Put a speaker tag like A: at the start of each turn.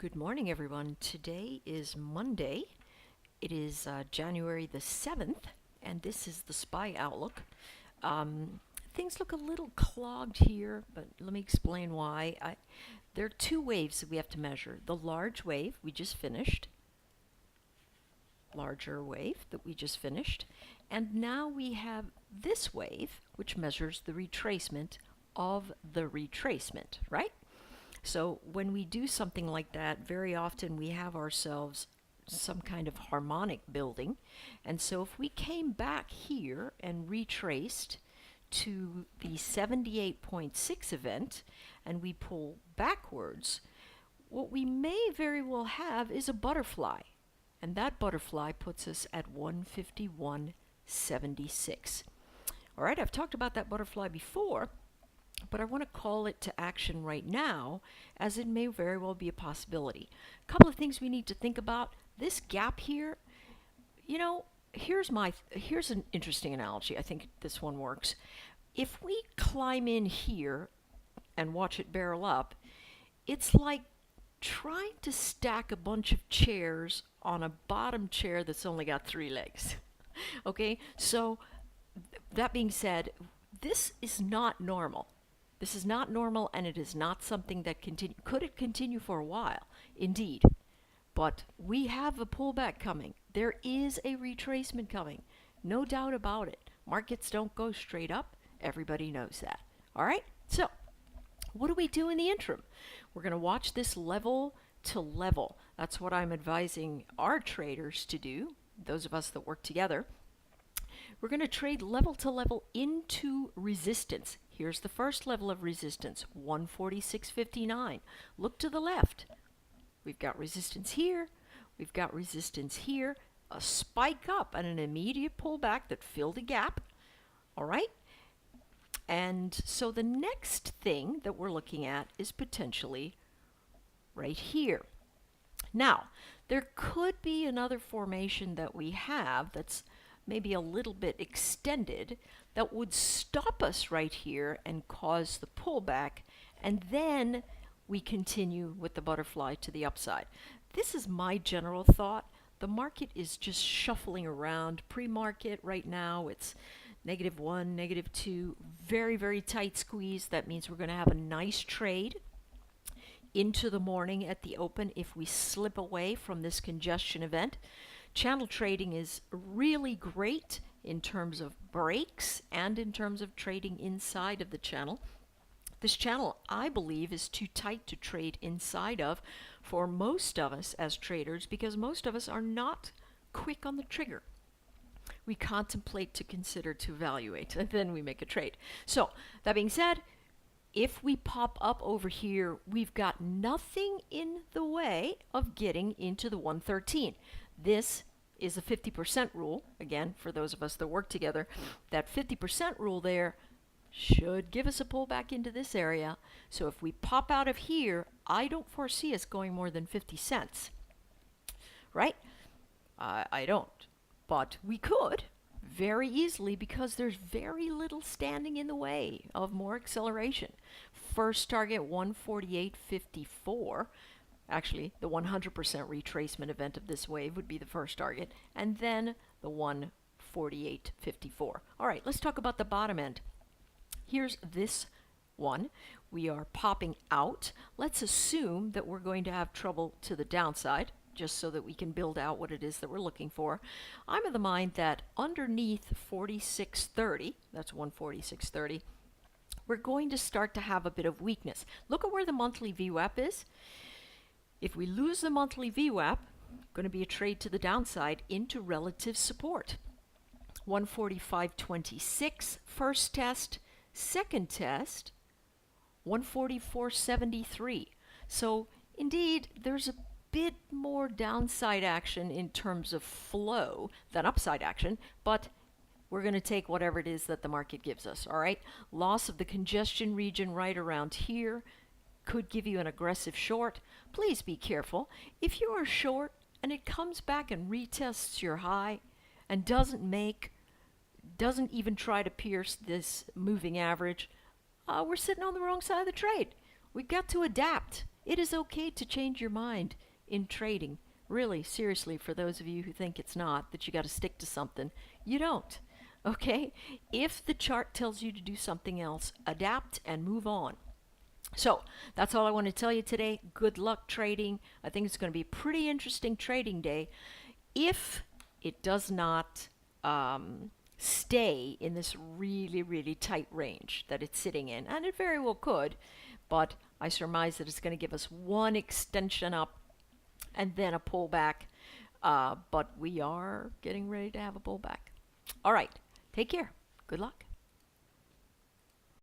A: Good morning, everyone. Today is Monday. It is January the 7th, and this is the SPY Outlook. Things look a little clogged here, but let me explain why. There are two waves that we have to measure. The large wave we just finished, larger wave that we just finished, and now we have this wave, which measures the retracement of the retracement, right? So when we do something like that, very often we have ourselves some kind of harmonic building. And so if we came back here and retraced to the 78.6 event and we pull backwards, what we may very well have is a butterfly. And that butterfly puts us at 151.76. All right, I've talked about that butterfly before, but I want to call it to action right now, as it may very well be a possibility. A couple of things we need to think about. This gap here, here's an interesting analogy. I think this one works. If we climb in here and watch it barrel up, it's like trying to stack a bunch of chairs on a bottom chair that's only got 3 legs. Okay, so that being said, this is not normal. This is not normal, and it is not something that could it continue for a while? Indeed. But we have a pullback coming. There is a retracement coming. No doubt about it. Markets don't go straight up. Everybody knows that. All right? So, what do we do in the interim? We're going to watch this level to level. That's what I'm advising our traders to do, those of us that work together. We're going to trade level to level into resistance. Here's the first level of resistance, 146.59. Look to the left. We've got resistance here. We've got resistance here. A spike up and an immediate pullback that filled a gap. All right? And so the next thing that we're looking at is potentially right here. Now, there could be another formation that we have that's maybe a little bit extended that would stop us right here and cause the pullback, and then we continue with the butterfly to the upside. This is my general thought. The market is just shuffling around. Pre-market right now, it's -1, -2, very, very tight squeeze. That means we're going to have a nice trade into the morning at the open if we slip away from this congestion event. Channel trading is really great in terms of breaks and in terms of trading inside of the channel. This channel, I believe, is too tight to trade inside of for most of us as traders, because most of us are not quick on the trigger. We contemplate, to consider, to evaluate, and then we make a trade. So, that being said, if we pop up over here, we've got nothing in the way of getting into the 113. This is a 50% rule. Again, for those of us that work together, that 50% rule there should give us a pullback into this area. So if we pop out of here, I don't foresee us going more than 50 cents. Right? I don't. But we could very easily, because there's very little standing in the way of more acceleration. First target 148.54. Actually, the 100% retracement event of this wave would be the first target, and then the 148.54. All right, let's talk about the bottom end. Here's this one. We are popping out. Let's assume that we're going to have trouble to the downside, just so that we can build out what it is that we're looking for. I'm of the mind that underneath 46.30, that's 146.30, we're going to start to have a bit of weakness. Look at where the monthly VWAP is. If we lose the monthly VWAP, going to be a trade to the downside into relative support. 145.26 first test, second test 144.73. So indeed, there's a bit more downside action in terms of flow than upside action, but we're going to take whatever it is that the market gives us. All right, loss of the congestion region right around here could give you an aggressive short. Please be careful. If you are short and it comes back and retests your high and doesn't even try to pierce this moving average, we're sitting on the wrong side of the trade. We've got to adapt. It is okay to change your mind in trading. Really, seriously, for those of you who think it's not, that you got to stick to something, you don't. Okay? If the chart tells you to do something else, adapt and move on. So that's all I want to tell you today. Good luck trading. I think it's going to be a pretty interesting trading day if it does not stay in this really, really tight range that it's sitting in. And it very well could, but I surmise that it's going to give us one extension up and then a pullback. But we are getting ready to have a pullback. All right. Take care. Good luck.